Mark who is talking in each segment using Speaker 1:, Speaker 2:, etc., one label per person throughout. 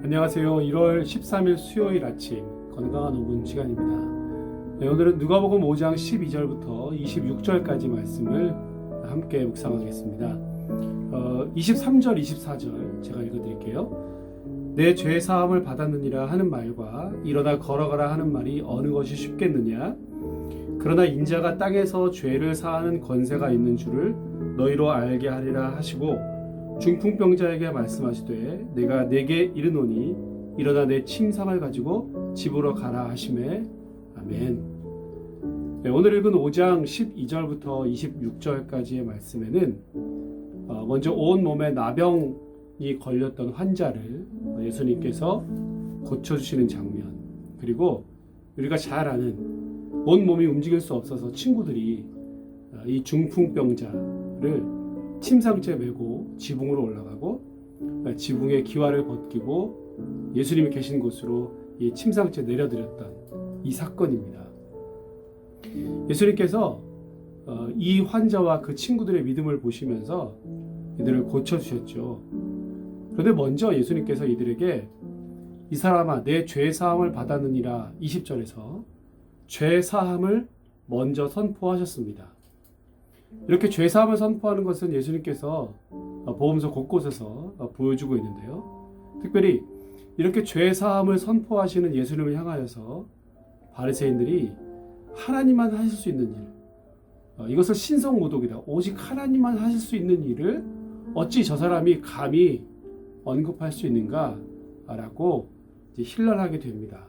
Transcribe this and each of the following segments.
Speaker 1: 안녕하세요. 1월 13일 수요일 아침 건강한 5분 시간입니다. 네, 오늘은 누가복음 5장 12절부터 26절까지 말씀을 함께 묵상하겠습니다. 23절, 24절 제가 읽어드릴게요. 내 죄 사함을 받았느니라 하는 말과 일어나 걸어가라 하는 말이 어느 것이 쉽겠느냐? 그러나 인자가 땅에서 죄를 사하는 권세가 있는 줄을 너희로 알게 하리라 하시고 중풍병자에게 말씀하시되 내가 내게 이르노니 일어나 내 침상을 가지고 집으로 가라 하시매. 아멘. 네, 오늘 읽은 5장 12절부터 26절까지의 말씀에는 먼저 온 몸에 나병이 걸렸던 환자를 예수님께서 고쳐주시는 장면, 그리고 우리가 잘 아는 온 몸이 움직일 수 없어서 친구들이 이 중풍병자를 침상째 메고 지붕으로 올라가고 지붕의 기와를 벗기고 예수님이 계신 곳으로 이 침상째 내려드렸던 이 사건입니다. 예수님께서 이 환자와 그 친구들의 믿음을 보시면서 이들을 고쳐주셨죠. 그런데 먼저 예수님께서 이들에게 이 사람아 내 죄사함을 받았느니라 20절에서 죄사함을 먼저 선포하셨습니다. 이렇게 죄사함을 선포하는 것은 예수님께서 복음서 곳곳에서 보여주고 있는데요. 특별히 이렇게 죄사함을 선포하시는 예수님을 향하여서 바리새인들이 하나님만 하실 수 있는 일, 이것을 신성모독이다, 오직 하나님만 하실 수 있는 일을 어찌 저 사람이 감히 언급할 수 있는가 라고 힐난하게 됩니다.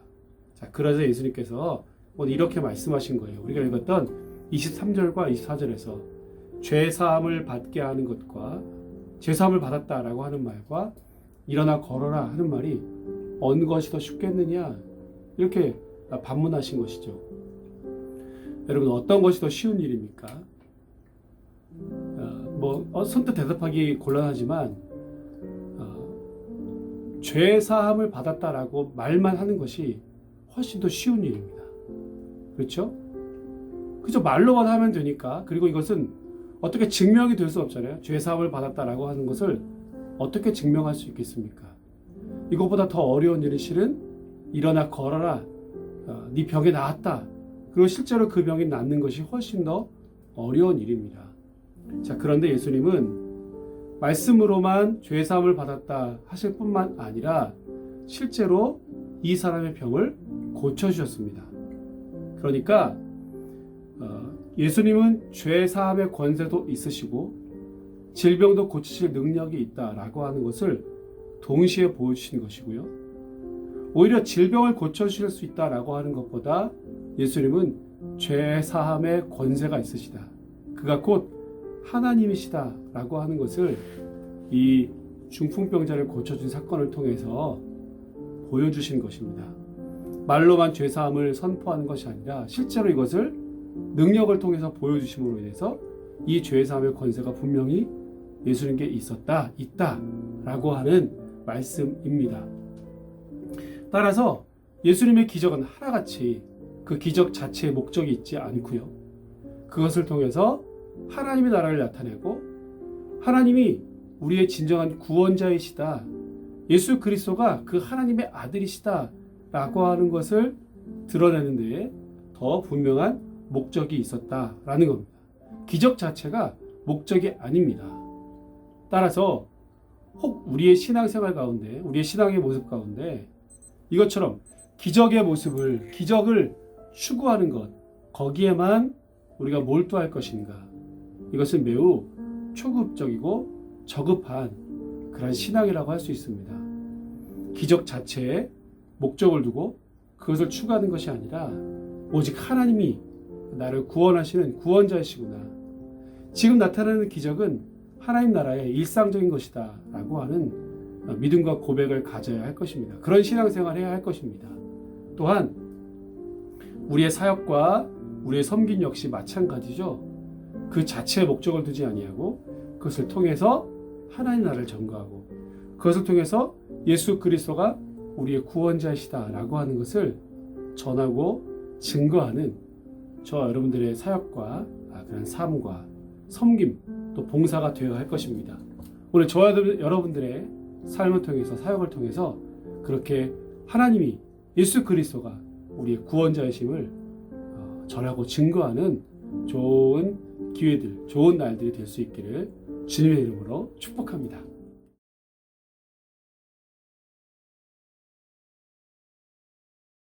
Speaker 1: 자, 그러자 예수님께서 오늘 이렇게 말씀하신 거예요. 우리가 읽었던 23절과 24절에서 죄사함을 받게 하는 것과 죄사함을 받았다라고 하는 말과 일어나 걸어라 하는 말이 어느 것이 더 쉽겠느냐, 이렇게 반문하신 것이죠. 여러분, 어떤 것이 더 쉬운 일입니까? 선뜻 대답하기 곤란하지만 죄사함을 받았다라고 말만 하는 것이 훨씬 더 쉬운 일입니다. 그렇죠? 그죠? 말로만 하면 되니까. 그리고 이것은 어떻게 증명이 될 수 없잖아요. 죄사함을 받았다라고 하는 것을 어떻게 증명할 수 있겠습니까? 이것보다 더 어려운 일은 실은 일어나 걸어라, 네 병이 나았다, 그리고 실제로 그 병이 낫는 것이 훨씬 더 어려운 일입니다. 자, 그런데 예수님은 말씀으로만 죄사함을 받았다 하실 뿐만 아니라 실제로 이 사람의 병을 고쳐주셨습니다. 그러니까 예수님은 죄사함의 권세도 있으시고 질병도 고치실 능력이 있다라고 하는 것을 동시에 보여주신 것이고요. 오히려 질병을 고쳐주실 수 있다라고 하는 것보다 예수님은 죄사함의 권세가 있으시다, 그가 곧 하나님이시다라고 하는 것을 이 중풍병자를 고쳐준 사건을 통해서 보여주신 것입니다. 말로만 죄사함을 선포하는 것이 아니라 실제로 이것을 능력을 통해서 보여주심으로 인해서 이 죄사함의 권세가 분명히 예수님께 있다라고 하는 말씀입니다. 따라서 예수님의 기적은 하나같이 그 기적 자체의 목적이 있지 않고요, 그것을 통해서 하나님의 나라를 나타내고 하나님이 우리의 진정한 구원자이시다, 예수 그리스도가 그 하나님의 아들이시다 라고 하는 것을 드러내는 데에 더 분명한 목적이 있었다라는 겁니다. 기적 자체가 목적이 아닙니다. 따라서 혹 우리의 신앙생활 가운데, 우리의 신앙의 모습 가운데 이것처럼 기적의 모습을, 기적을 추구하는 것, 거기에만 우리가 몰두할 것인가, 이것은 매우 초급적이고 저급한 그런 신앙이라고 할 수 있습니다. 기적 자체에 목적을 두고 그것을 추구하는 것이 아니라 오직 하나님이 나를 구원하시는 구원자이시구나, 지금 나타나는 기적은 하나님 나라의 일상적인 것이다 라고 하는 믿음과 고백을 가져야 할 것입니다. 그런 신앙생활을 해야 할 것입니다. 또한 우리의 사역과 우리의 섬김 역시 마찬가지죠. 그 자체의 목적을 두지 아니하고 그것을 통해서 하나님 나라를 전거하고 그것을 통해서 예수 그리스도가 우리의 구원자이시다라고 하는 것을 전하고 증거하는 저와 여러분들의 사역과 그런 삶과 섬김, 또 봉사가 되어야 할 것입니다. 오늘 저와 여러분들의 삶을 통해서, 사역을 통해서 그렇게 하나님이 예수 그리스도가 우리의 구원자이심을 전하고 증거하는 좋은 기회들, 좋은 날들이 될 수 있기를 주님의 이름으로 축복합니다.